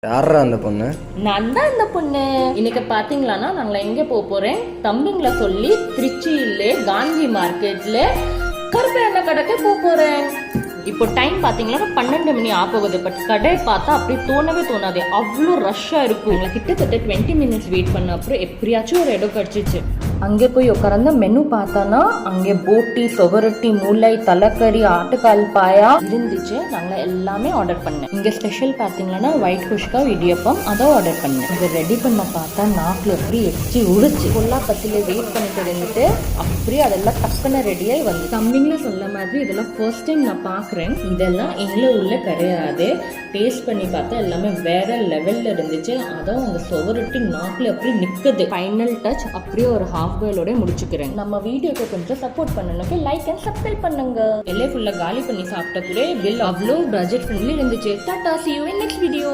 யாரா அந்த பொண்ணு? நான் தான் இந்த பொண்ணு. இன்னைக்கு பாத்தீங்களான்னா நாங்கள் எங்கே போறேன், தம்பிங்களை சொல்லி திருச்சியிலே காந்தி மார்க்கெட்ல கருப்பு எண்ணெய் கடைக்கு போறேன். இப்போ டைம் பார்த்தீங்கன்னா 12 மணி ஆகுது. பட் கடை பார்த்தா அப்படி தோணாது, அவ்வளோ ரஷ்ஷாக இருக்கும். எங்களை கிட்டத்தட்ட 20 மினிட்ஸ் வெயிட் பண்ண அப்புறம் எப்படியாச்சும் ஒரு இடம் கிடச்சிச்சு. அங்கே போய் உட்கார்ந்த மெனு பார்த்தானா அங்கே போட்டி, சொவரொட்டி, மூளை, தலைக்கறி, ஆட்டுக்கால் பாயா இருந்துச்சு. நாங்கள் எல்லாமே ஆர்டர் பண்ணேன். இங்கே ஸ்பெஷல் பார்த்தீங்கன்னா ஒயிட் குஷ்கா, இடியப்பம், அதை ஆர்டர் பண்ணேன். இதை ரெடி பண்ண பார்த்தா நாக்கில் எப்படி எச்சி உடிச்சு கொல்லா பத்தில வெயிட் பண்ணிட்டு இருந்துட்டு அப்படியே அதெல்லாம் டக்குன்னு ரெடியாகி வந்து தம்பிங்களை சொல்ல மாதிரி இதெல்லாம் ஃபர்ஸ்ட் டைம் நான் பார்க்குறேன். இதெல்லாம் எங்களை உள்ள கிடையாது. டேஸ்ட் பண்ணி பார்த்தா எல்லாமே வேற லெவல்ல இருந்துச்சு. அதான் அந்த சொவரொட்டி நாக்கில் அப்படி நிற்குது. ஃபைனல் டச் அப்படியே ஒரு ஹாஃப் பாயிலோட முடிச்சுக்கிறேன். நம்ம வீடியோக்கு கொஞ்சம் சப்போர்ட் பண்ணனுக்கு லைக் அண்ட் சப்ஸ்கிரைப் பண்ணுங்க. எல்லாம் ஃபுல்லா காலி பண்ணி சாப்பிட்ட கூட பில் அவ்வளோ பட்ஜெட் ஃப்ரெண்ட்லி இருந்துச்சு. Tata, see you in next video.